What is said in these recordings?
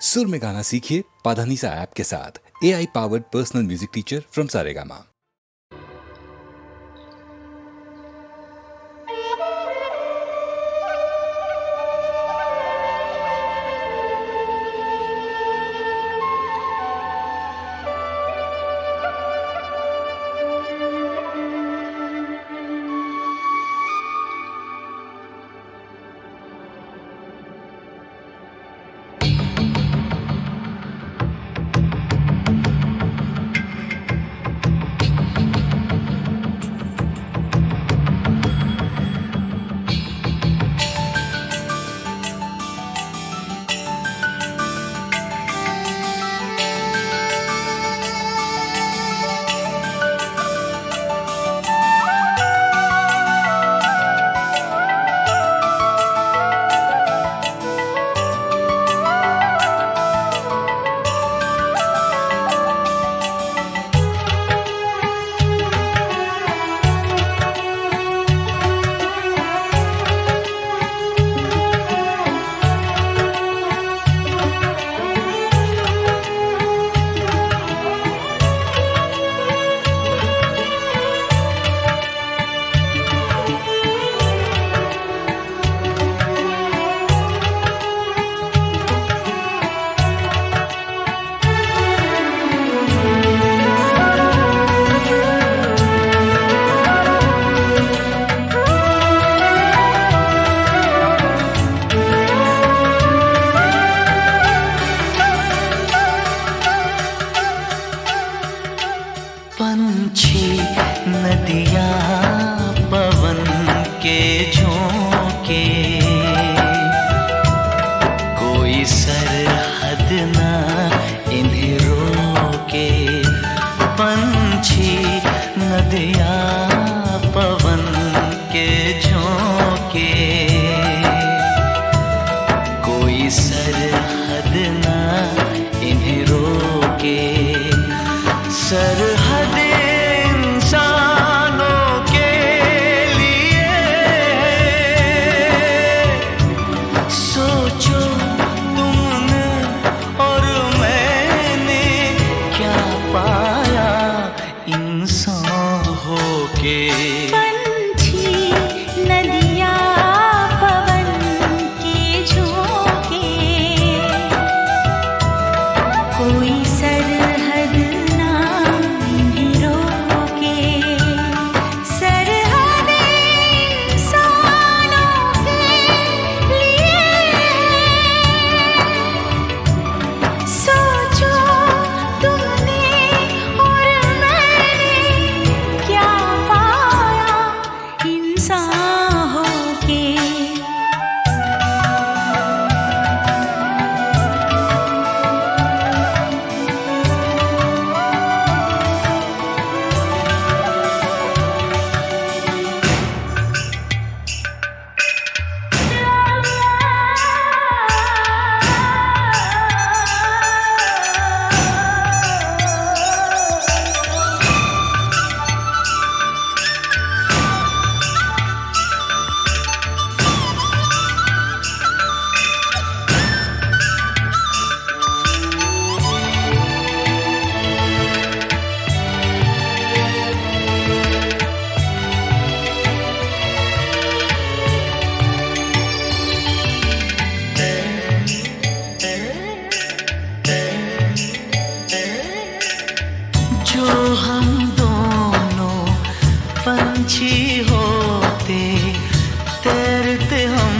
सुर में गाना सीखिए पाधानीसा ऐप के साथ। AI powered personal music teacher from Saregama. पंछी नदियाँ पवन के झोंके, कोई सरहद ना इन्हें रोके। पंछी नदियाँ पवन के झोंके, कोई सरहद ना इन्हें रोके। सरहद इंसानों के लिए, सोचो तुमने और मैंने क्या पाया इंसान होके। पंछी नदियाँ पवन के झोंके, कोई सरहद ना इन्हें रोके। सरहद इंसानों के लिए, सोचो तुमने और मैंने क्या पाया इंसान होके। जो हम दोनों पंछी होते, तैरते हम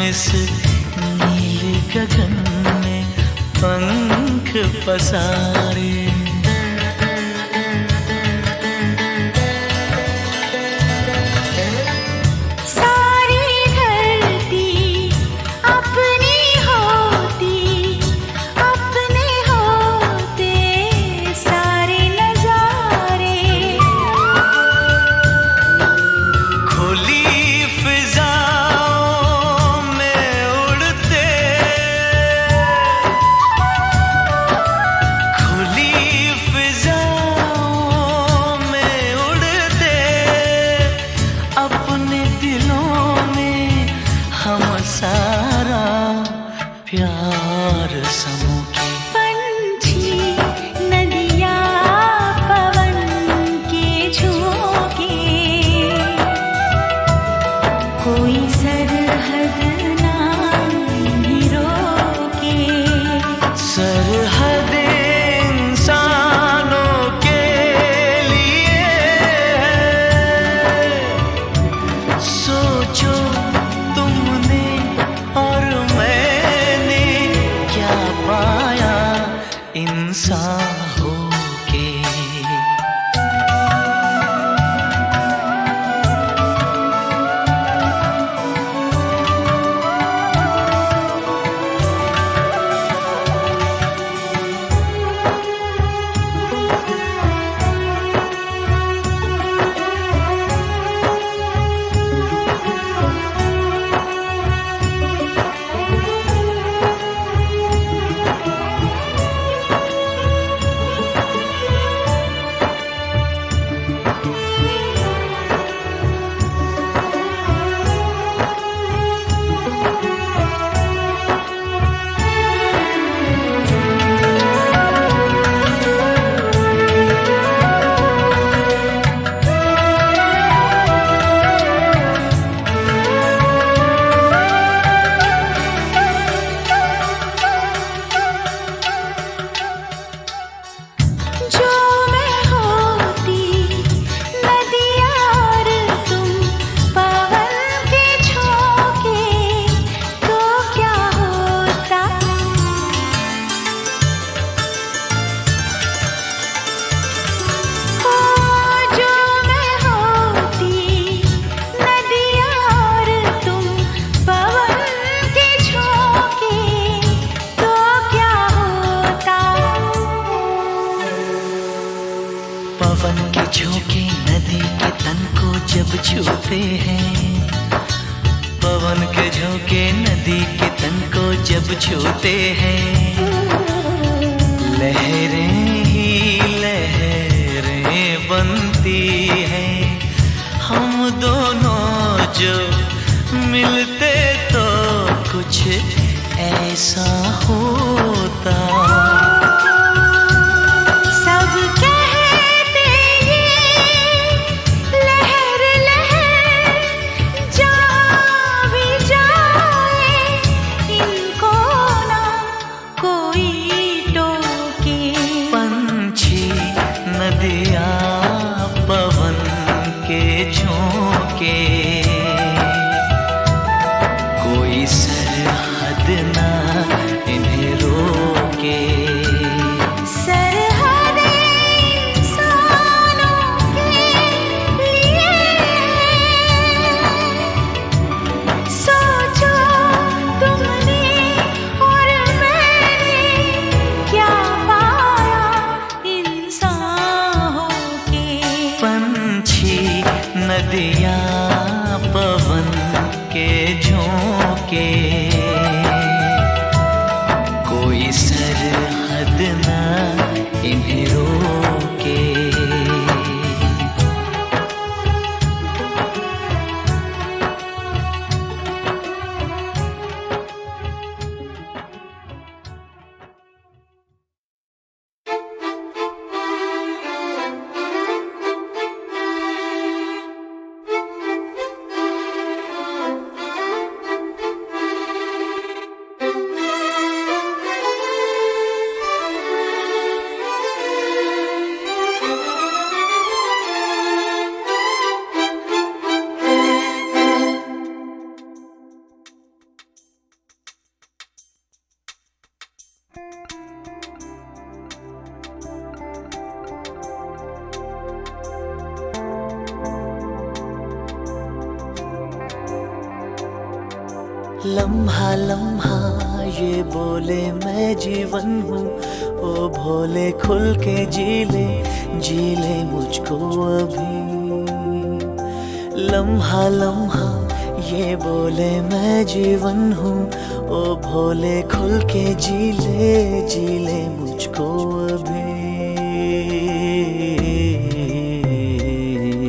इस नीले गगन में पंख पसारे। सारी धरती अपनी होती, अपने होते सारे नजारे। खुली फिजाओं में उड़ते, खुली इंसान होके। पवन के झोंके नदी के तन को जब छूते हैं, पवन के झोंके नदी के तन को जब छूते हैं, लहरें ही लहरें बनती हैं। हम दोनों जो मिलते तो कुछ ऐसा होता। पवन के झोंके कोई सरहद ना इन्हें रोके। सरहद इंसानों के लिए सोचो तुमने और मैंने क्या पाया इंसान होके। पंछी नदियाँ पवन के झोंके कोई सरहद ना इन्हें रोके। लम्हा लम्हा ये बोले मैं जीवन हूँ, ओ भोले खुल के जी ले मुझको अभी। लम्हा लम्हा ये बोले मैं जीवन हूँ, ओ भोले खुल के जी ले मुझको अभी।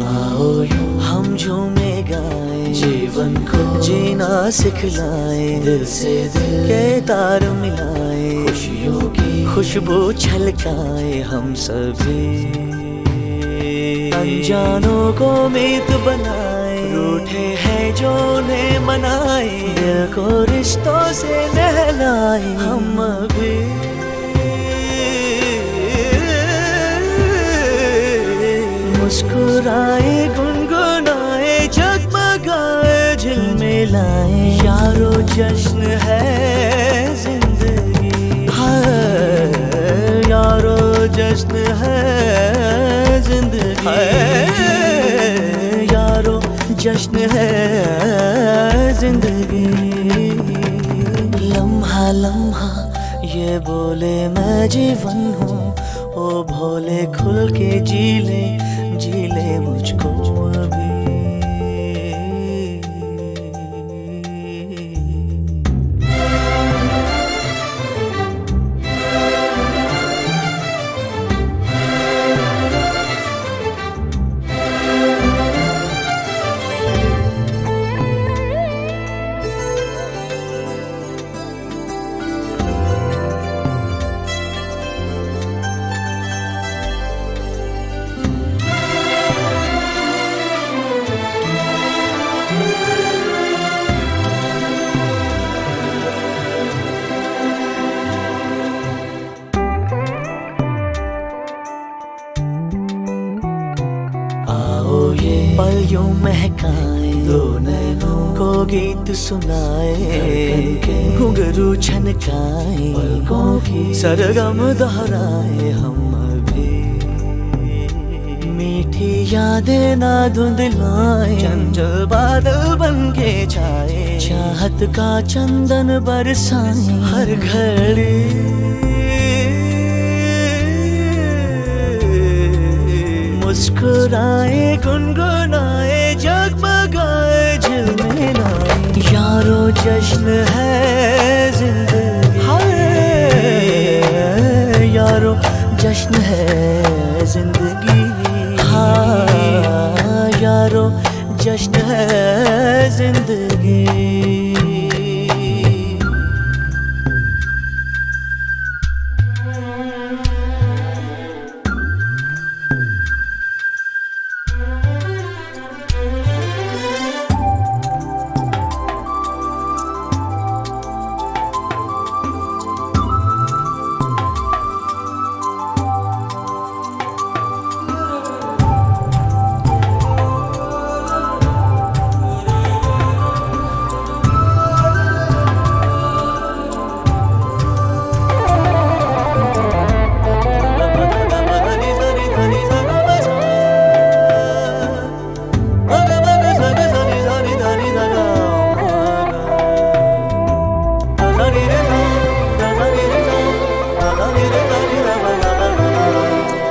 आओ हम झूमे गाए जीवन को जीना सिखलाए, दिल से दिल के तार मिलाए, खुशियों की खुशबू छलकाए हम सभी। अनजानों को मीत बनाए, रूठे हैं जो उन्हें मनाए, दिल को रिश्तों से नहलाए हम अभी। मुस्कुराए गुनगुनाए जगमगाए झिलमिलाए, यारो जश्न है जिंदगी, यारो जश्न है जिंदगी, यारो जश्न है जिंदगी। लम्हा लम्हा ये बोले मैं जीवन हूँ, ओ भोले खुल के जी ले मुझको अभी। पल यूं महकाए, दो नैनों को गीत सुनाए, घुंघरू छनकाए, पलकों की सरगम दोहराए हम अभी। मीठी यादें ना धुंधलाए, चंचल बादल बन के छाए, चाहत का चंदन बरसाए हर घड़ी। मुस्कुराए गुनगुनाए जगमगाए झिलमिलाए, यारो जश्न है जिंदगी, हाय यारो जश्न है जिंदगी, हाँ यारो जश्न है जिंदगी।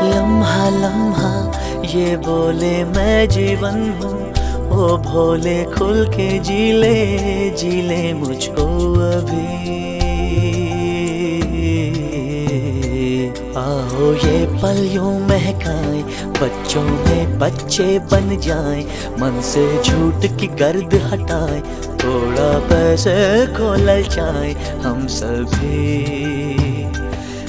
लम्हा लम्हा ये बोले मैं जीवन हूँ, ओ भोले खुल के जी ले मुझको अभी। आओ ये पल यूं महकाए, बच्चों में बच्चे बन जाएं, मन से झूठ की गर्द हटाए, थोड़ा पैसे को ललचाए हम सभी।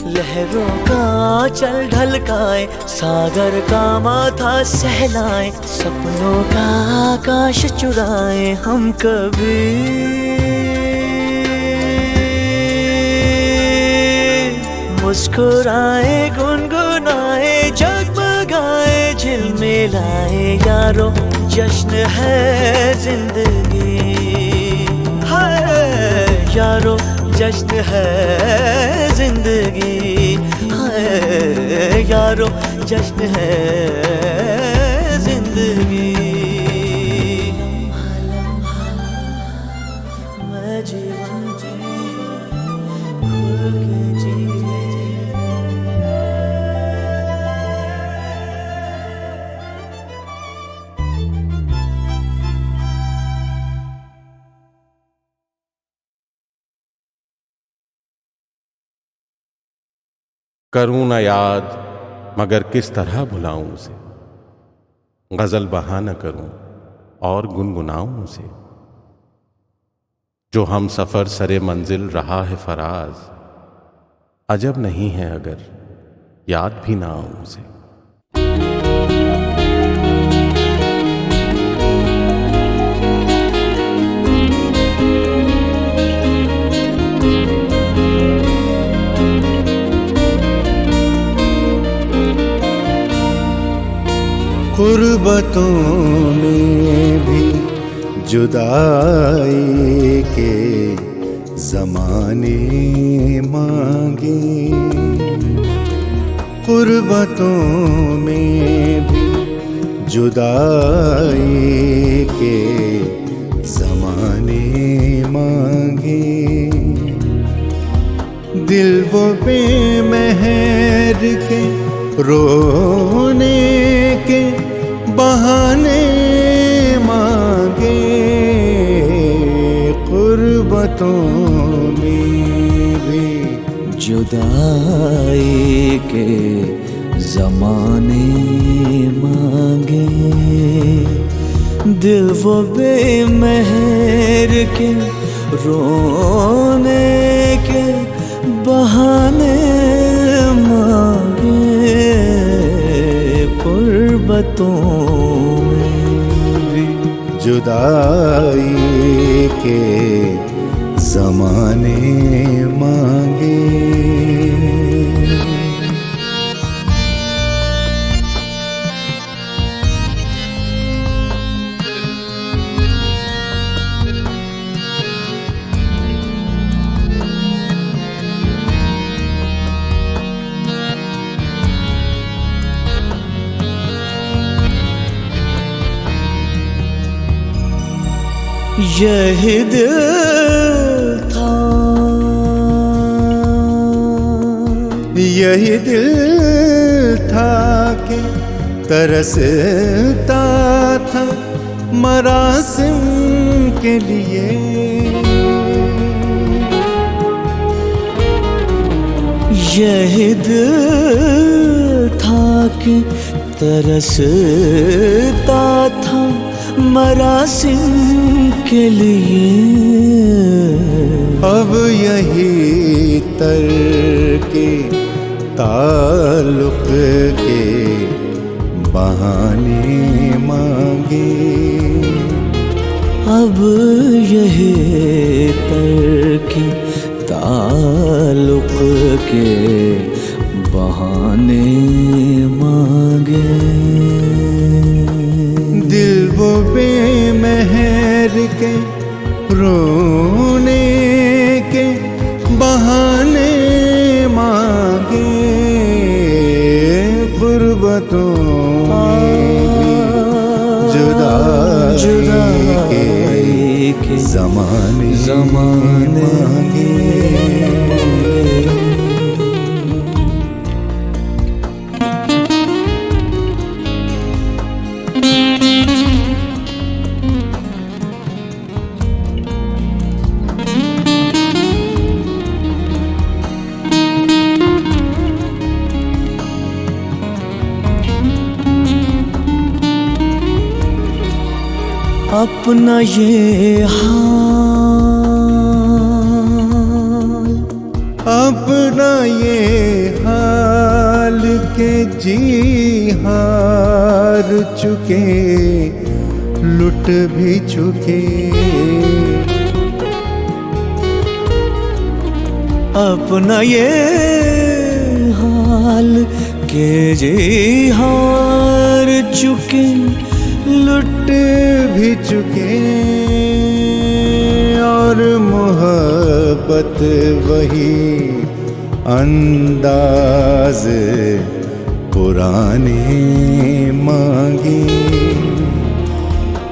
लहरों का चल ढलकाए, सागर का माथा सहलाए, सपनों का आकाश चुराए हम कभी। मुस्कुराए गुनगुनाए जगमगाए झिलमिलाए, यारो जश्न है जिंदगी, हाय यारो जश्न है जिंदगी, हाय यारो जश्न है जिंदगी। मैं जीवन खुल के जी। करूं न याद मगर किस तरह भुलाऊं उसे, गजल बहा न करूं और गुनगुनाऊं उसे। जो हम सफर सरे मंजिल रहा है फराज, अजब नहीं है अगर याद भी ना आऊं उसे। गुर्बतों में भी जुदाई के ज़माने मांगे, गुर्बतों में भी जुदाई के ज़माने मांगे। दिल वो बेमहर के रोने के बहाने मांगे। गुर्बतों में भी जुदाई के ज़माने मांगे। दिल वो बेमहर के रोने के बहाने मांगे। गुर्बतों में भी जुदाई के ज़माने मांगे। यही दिल था, यही दिल था कि तरसता था मरासिम के लिए। यही दिल था कि तरसता था मरासिम के लिए। अब यही तरके ताल्लुक के बहाने मांगे। अब यही तरके ताल्लुक के बहाने मांगे। दिल वो बेमहर के रोने के बहाने मांगे। गुर्बतों में भी जुदाई के ज़माने मांगे। अपना ये हाल, अपना ये हाल के जी हार चुके, लुट भी चुके। अपना ये हाल के जी हार चुके, लुट भी चुके। और मोहब्बत वही अंदाज पुराने मांगी।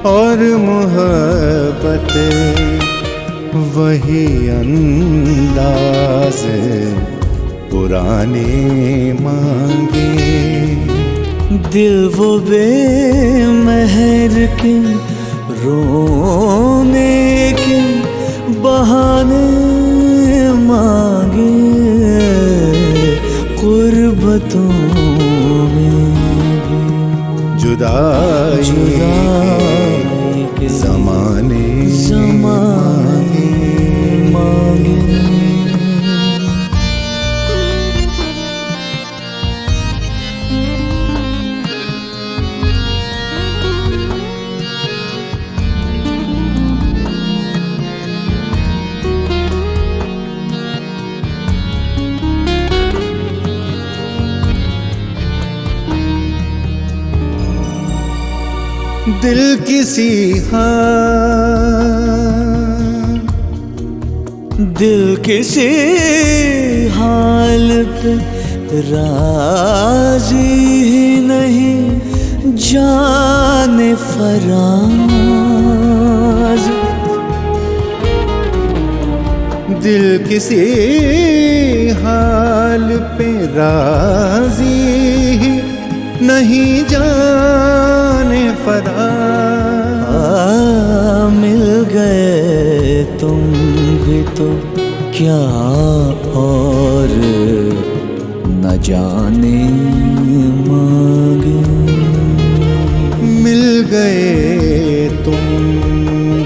और मोहब्बत वही अंदाज पुराने मांगे। दिल वो बेमहर के रोने के बहाने मांगे। गुर्बतों में भी जुदाई के ज़माने मांगे। दिल किसी दिल किसी हालत राजी ही नहीं जाने फराज। दिल किसी हाल पे राजी ही नहीं जाने फराज। मिल गए तुम भी तो क्या और न जाने मांगे। मिल गए तुम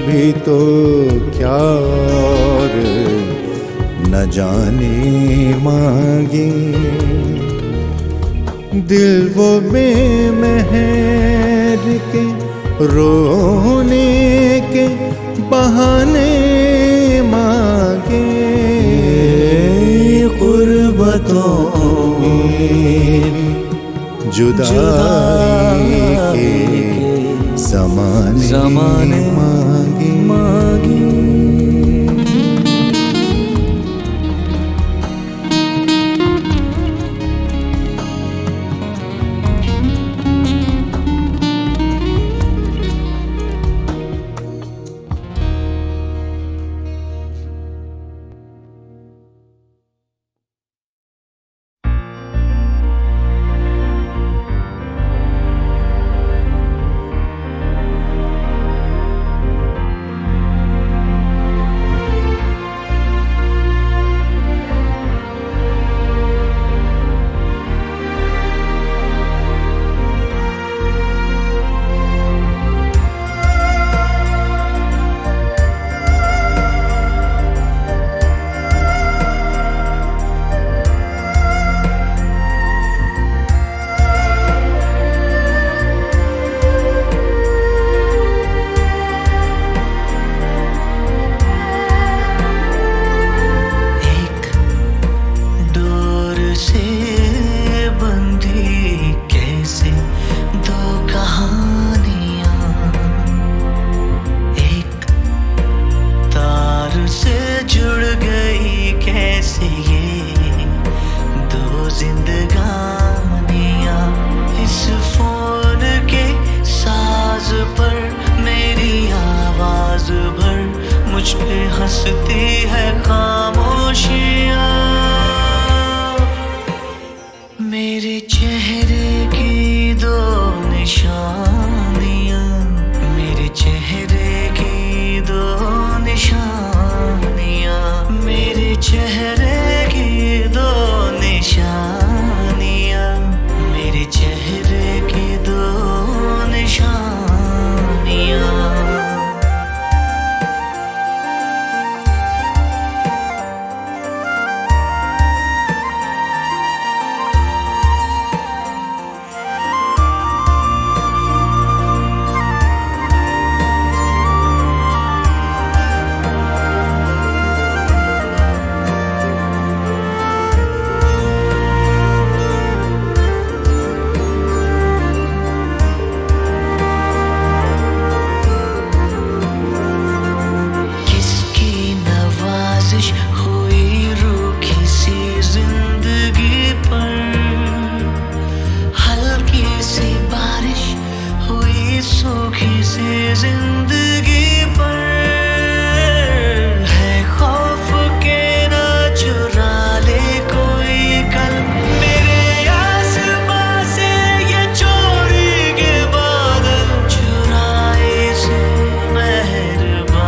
भी तो क्या और न जाने मांगे। दिल वो बेमहर के रोने के बहाने मांगे। गुर्बतों में जुदाई के ज़माने मांगे। हंसती है खामोशियाँ। मेरे चेहरे की दो निशानियाँ, मेरे चेहरे की दो निशानियाँ, मेरे चेहरे की दो निशानियाँ, मेरे चेहरे की दो निशानियाँ। हुई रूखी सी जिंदगी पर, हल्की सी बारिश हुई सूखी सी जिंदगी पर। है खौफ के ना चुरा ले कोई कल मेरे आसमां से ये चोरी के बादल, चुराए से मेहरबानियां,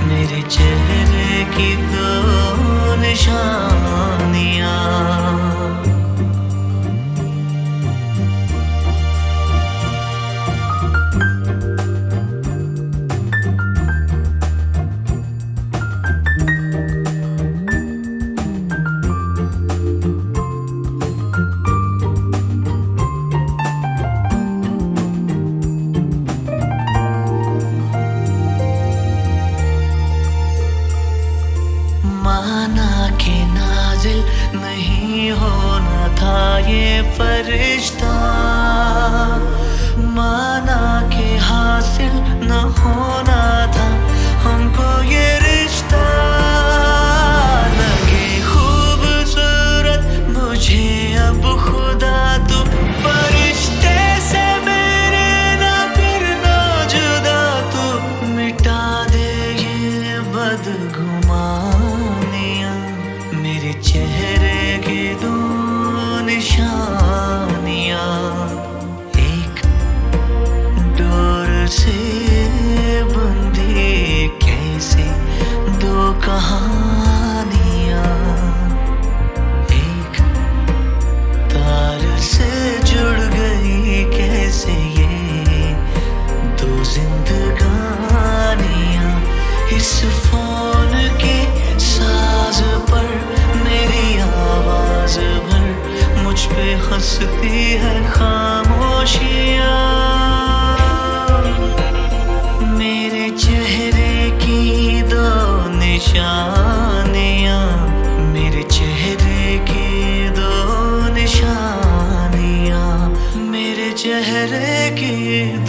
मेरे चेहरे की दो निशानियाँ। माना के नाजिल नहीं होना था ये फरिश्ता, माना के हासिल न होना था हमको ये रिश्ता। लगे खूबसूरत चेहरे की दो निशानियां एक डोर से बंधी कैसे दो कहानियां एक तार से जुड़ गई कैसे ये दो जिंदगानियां इस फोन के साज पर मेरी आवाज भर मुझ पे हंसती है खामोशियां मेरे चेहरे की दो निशानियां मेरे चेहरे की दो निशानियां मेरे चेहरे की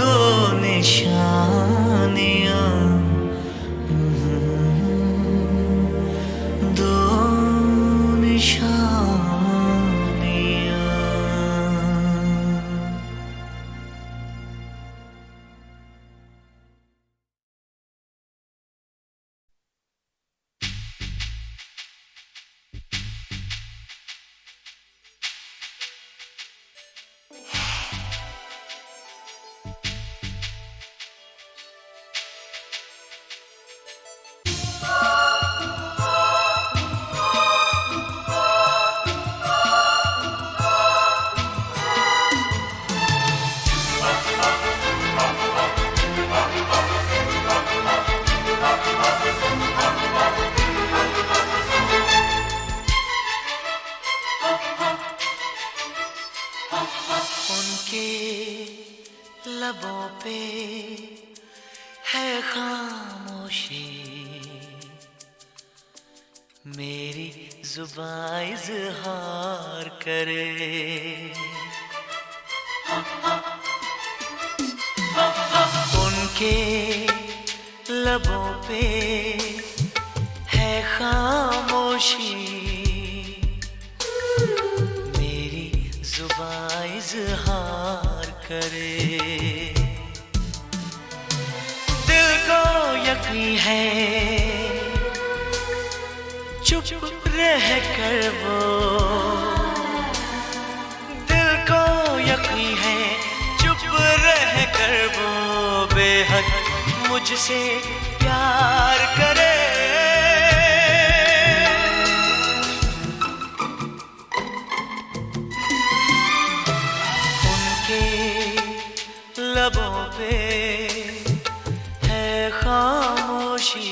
दो निशानियां दो निशानियां उनके लबों पे है खामोशी मेरी जुबान इज़हार करे उनके लबों पे है खामोशी मेरी जुबान इज़हार करे दिल को यकीन है चुप रह कर वो दिल को यकीन है चुप रह कर वो बेहद मुझसे प्यार करे लबों पे है खामोशी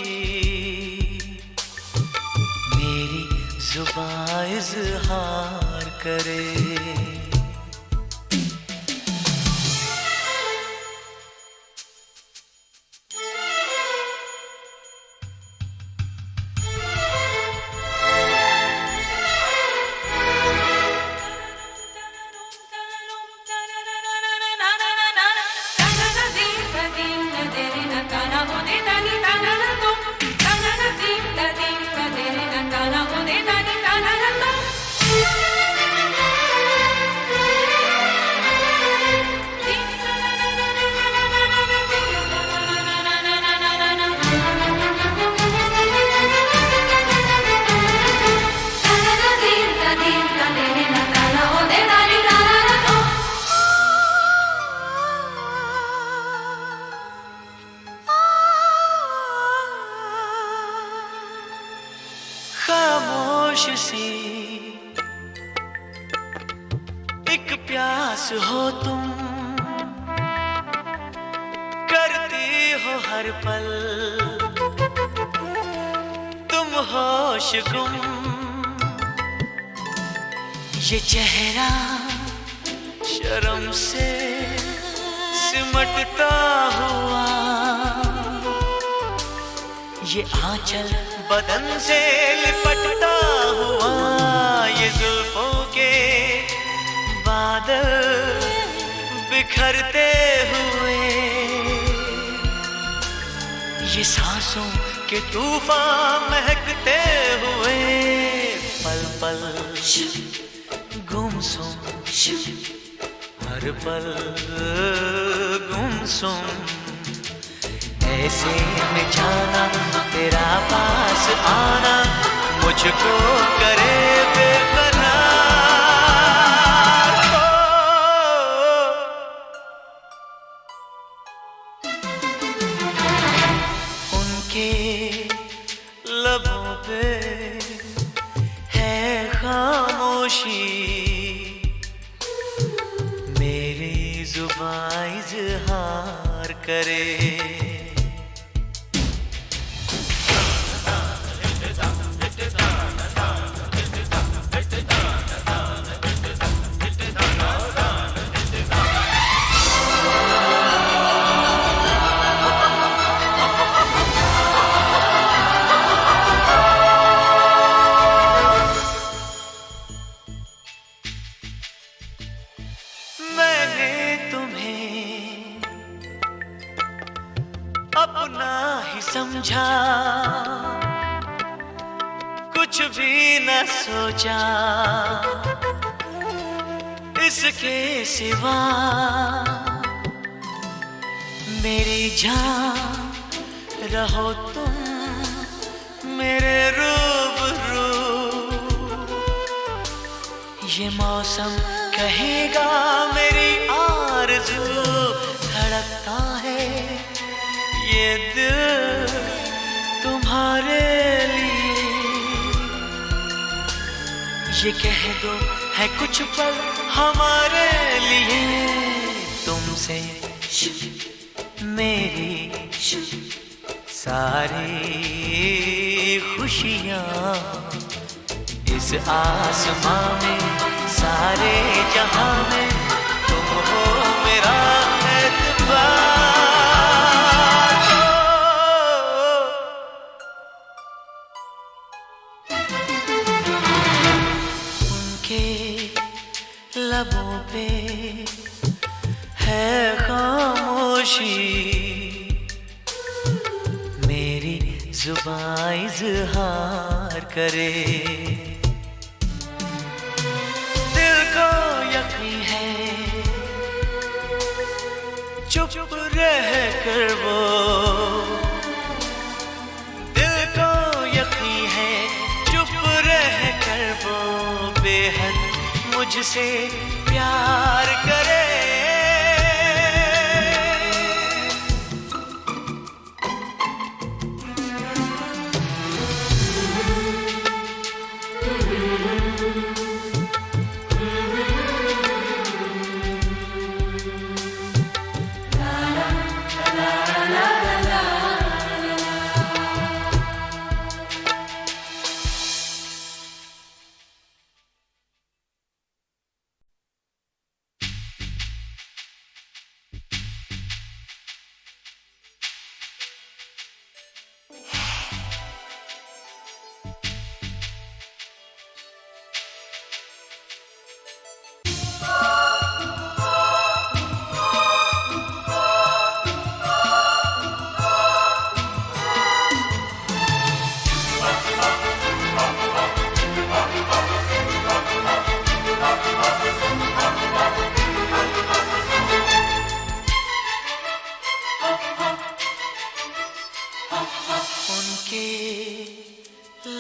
मेरी जुबान इज़हार करे खामोश सी एक प्यास हो तुम करती हो हर पल तुम होश गुम ये चेहरा शर्म से सिमटता हुआ ये आंचल बदन से लिपटता हुआ ये जुल्फों के बादल बिखरते हुए ये सांसों के तूफान महकते हुए पल पल गुमसुम हर पल गुमसुम ऐसे में जाना तेरा पास आना मुझको करे बेकरार। उनके लबों पे है खामोशी, मेरी जुबान इज़हार करे। मैंने तुम्हें अपना ही समझा, कुछ भी न सोचा इसके सिवा। मेरी जान रहो तुम मेरे रूबरू, ये मौसम कहेगा मेरी आरज़ू। धड़कता है ये दिल तुम्हारे लिए, ये कह दो है कुछ पल हमारे लिए। तुमसे मेरी सारी खुशियाँ, इस आसमां में सारे जहां में तुम हो मेरा एतबार। उनके लबों पे है खामोशी, मेरी जुबान इज़हार करे। चुप रह कर वो, दिल को यकीन है चुप रह कर वो बेहद मुझसे प्यार करे।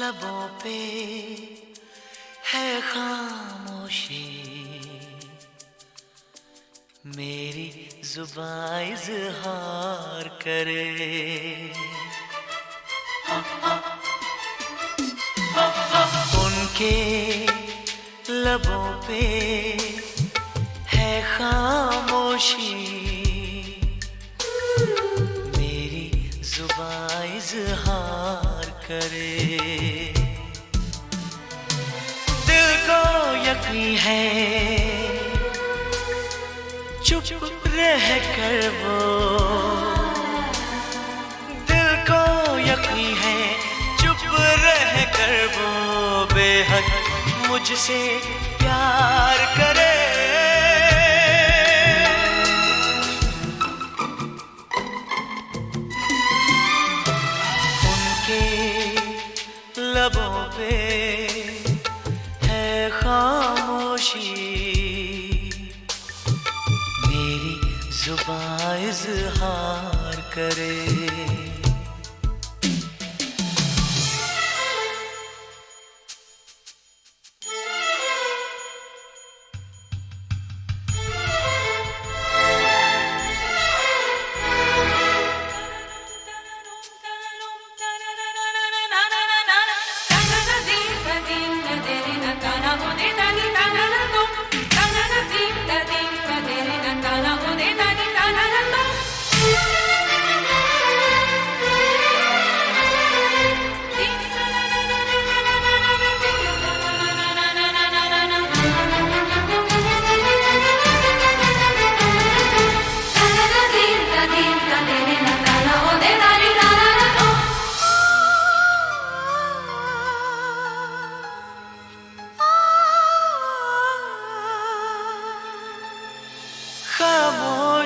लबों पे है खामोशी, मेरी जुबान इज़हार करे। उनके लबों पे है खामोशी, मेरी जुबान इज़हार करे। दिल को यकीन है चुप रह कर वो, दिल को यकीन है चुप रह कर वो बेहद मुझसे प्यार करे। उनके लबों पे है खामोशी, मेरी जुबान इज़हार करे।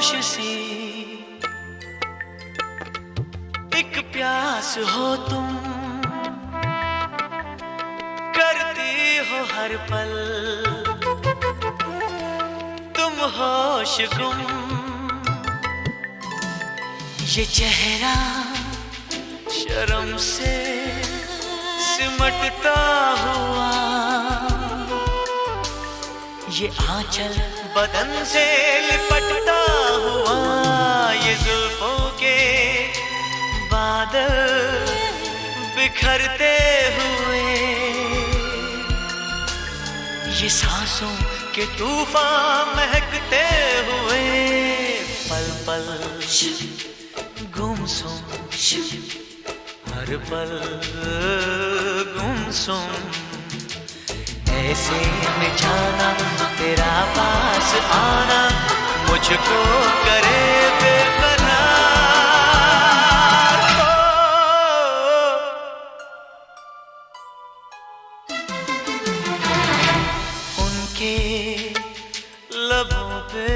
खामोश सी एक प्यास हो तुम, करती हो हर पल तुम होश गुम। ये चेहरा शर्म से सिमटता हुआ, ये आंचल बदन से लिपटता हुआ, ये जुल्फों के बादल बिखरते हुए, ये सांसों के तूफान महकते हुए, पल पल गुमसुम, हर पल गुमसुम। ऐसे में जाना तेरा पास आना मुझको करे बेकरार। उनके लबों पे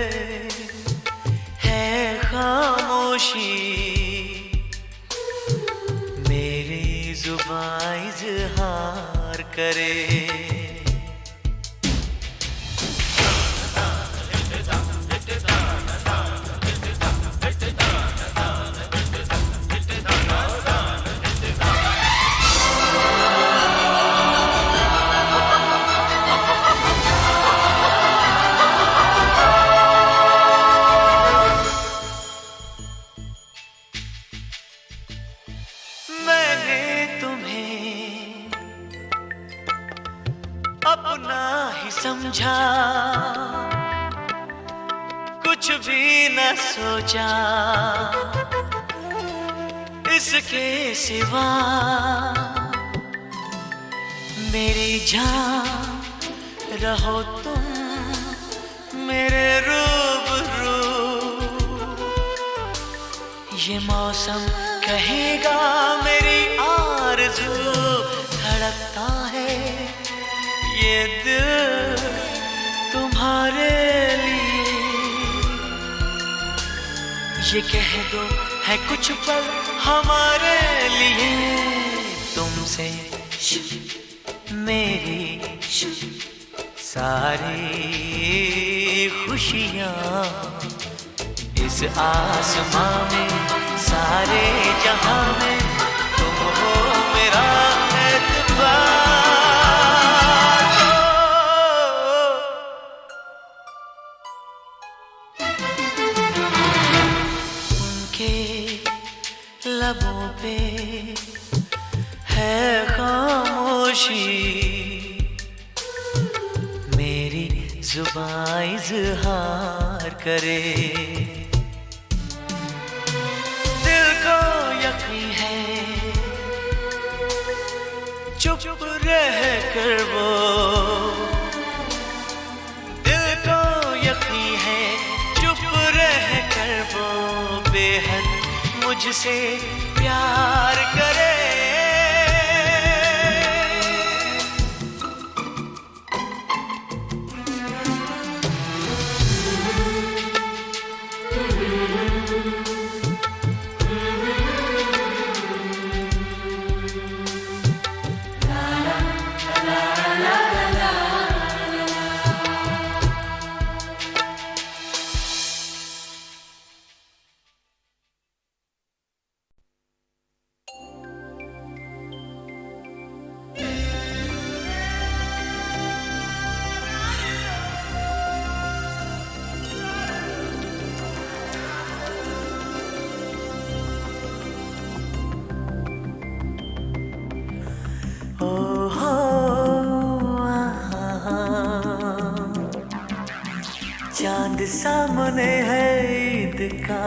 है खामोशी, मेरी जुबां इज़हार करे। अपना ही समझा, कुछ भी न सोचा इसके सिवा, मेरी जान रहो तुम मेरे रूबरू। ये मौसम कहेगा मेरी आरज़ू, धड़कता है ये दिल तुम्हारे लिए। ये कह दो है कुछ पल हमारे लिए, तुमसे मेरी सारी खुशियाँ, इस आसमां में सारे जहां में तुम हो मेरा एतबार। लबों पे है खामोशी, मेरी जुबां इज़हार करे। दिल को यकीन है चुप रह कर वो, दिल को यकीन है चुप रह कर वो बेहद मुझसे प्यार करे। चांद सामने है ईद का,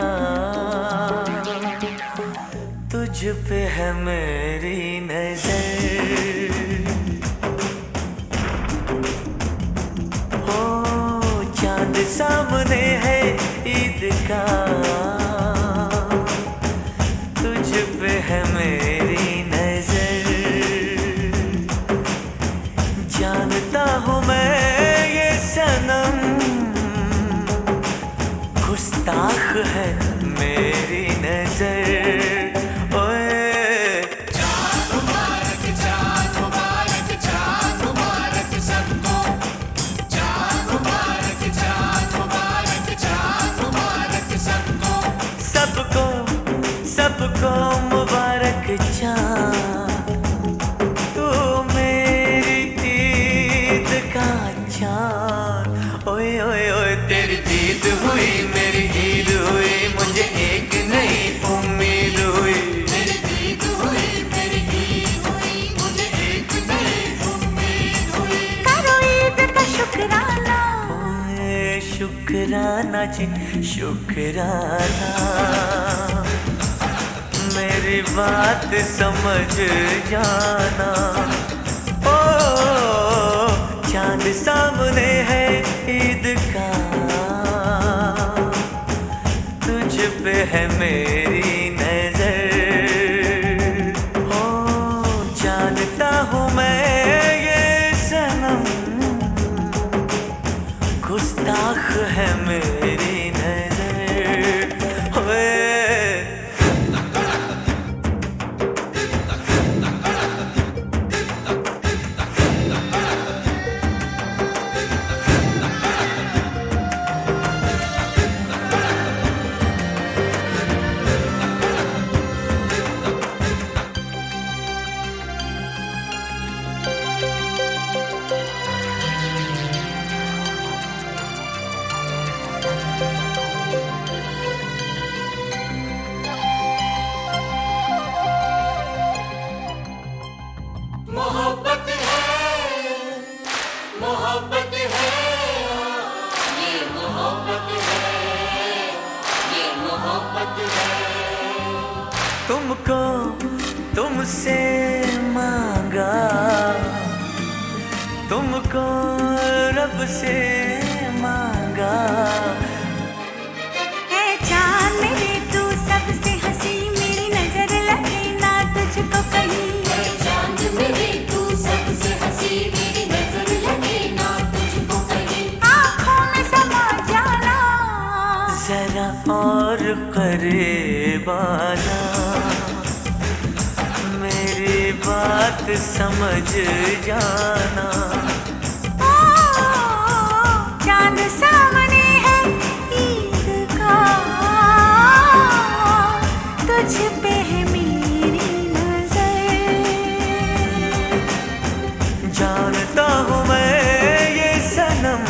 तुझ पे है मेरी नजर। हो चांद सामने है ईद का, तुझ पे है मेरी नजर। जानता हूँ मैं ये सनम गुस्ताख है मेरी नजर। ओए सबको सबको मुबारक चाँद, तू मेरी ईद का चाँद। ओए ओए ओए तेरी दीद हुई मेरी ईद हुई, मुझे एक नई उम्मीद हुई। मेरी दीद हुई मेरी ईद हुई, मुझे एक नई उम्मीद हुई। करो ईद का शुक्राना, ओए शुक्राना जी शुक्राना, मेरी बात समझ जाना। ओ चांद सामने है ईद का, तुझ पे है मेरी नजर। ओ जानता हूँ मैं ये सनम, गुस्ताख है मेरी नजर। ओए तुमको तुमसे मांगा, तुमको रब से मांगा। है चाँद मेरे तू सबसे हंसी, मेरी नजर लगे ना तुझको कहीं। है चाँद मेरे तू सबसे हंसी, मेरी नजर लगे ना तुझको कहीं। आँखों में समा जाना, जरा और करीब आना, मेरी बात समझ जाना। ओ चाँद सामने है ईद का, तुझ पे है मेरी नजर। जानता हूँ मैं ये सनम,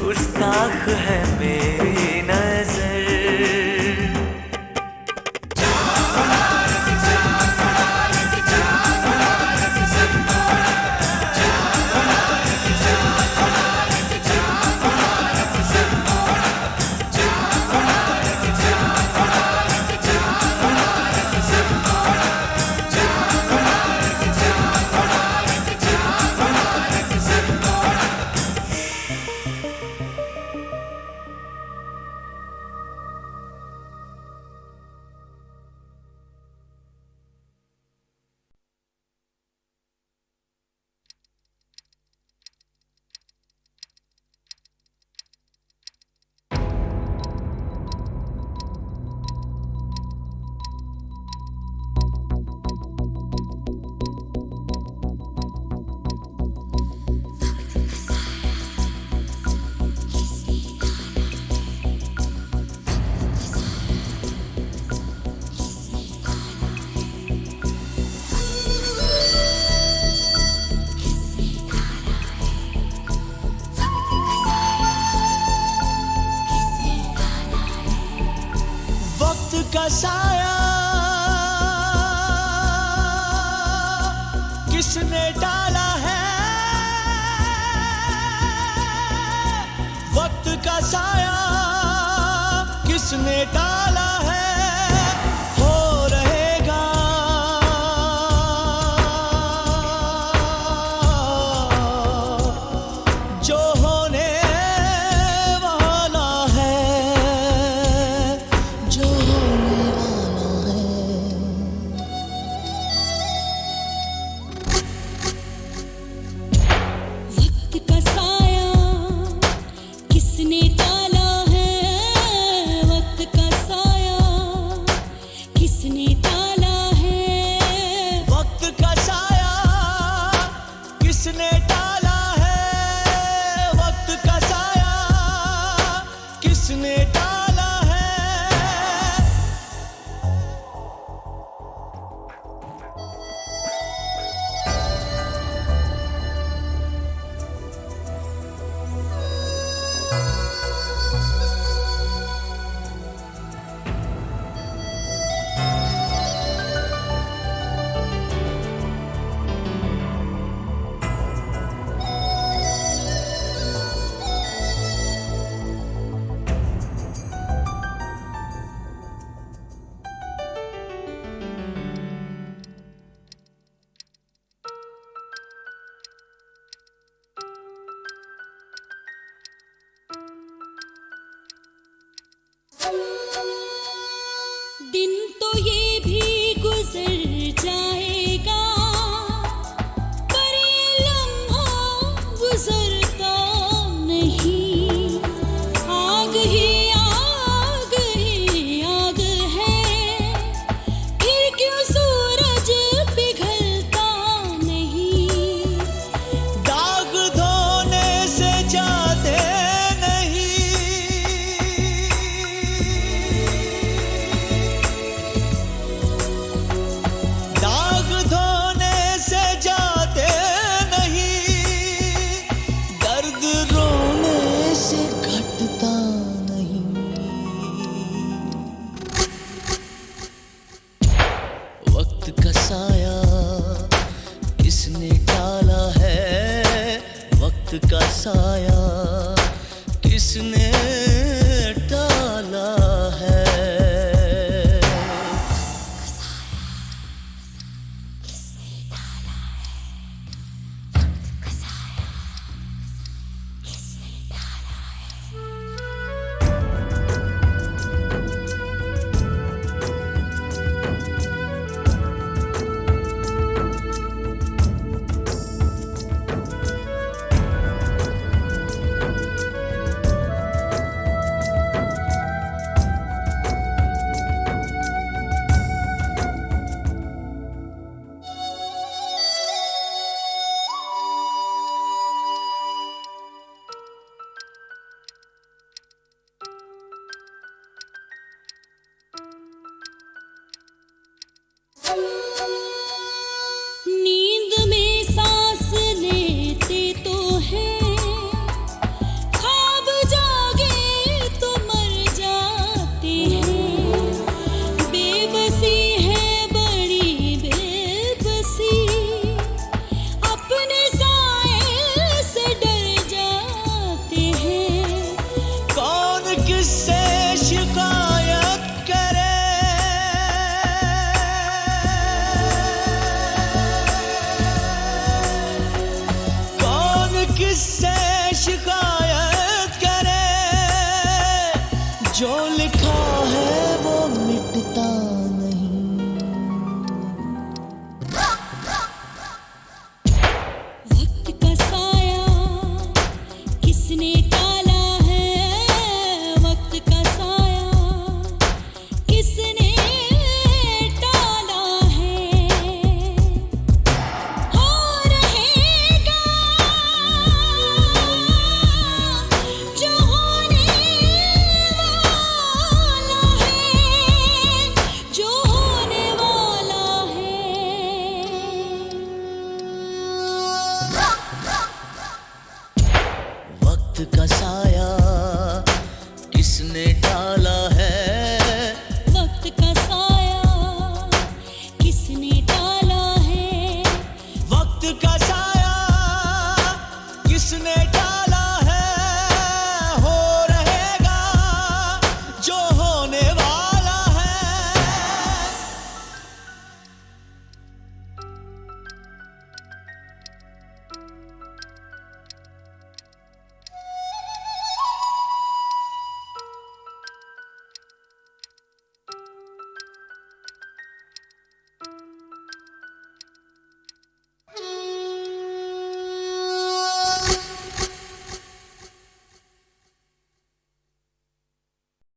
गुस्ताख है मेरी नजर। का साया किसने डाला है, वक्त का साया किसने डाला है, हो रहेगा जो होने वाला है, जो होने वाला किसने टाला है वक्त का साया, किसने टाला है। दिन तो ये भी गुजर जाएगा, पर ये लम्हा गुजरता नहीं। आग ही आग ही आग है, फिर क्यों सूरज पिघलता नहीं। दाग धोने से जाते नहीं, दाग धोने से जाते नहीं, दर्द रोने से घटता नहीं। वक्त का साया किसने टाला है, वक्त का साया किसने टाला है। नींद में सांस लेते तो हैं, ख्वाब जागे तो मर जाते हैं। बेबसी है बड़ी बेबसी, अपने साए से डर जाते हैं। कौन किससे शिकायत करे, कौन किससे शिकायत करे। जो लिखा है वो मिटता नहीं। वक्त का साया किसने टाला है, वक्त का साया किसने टाला है। हो रहेगा जो होने वाला है, जो होने वाला है। वक्त का साया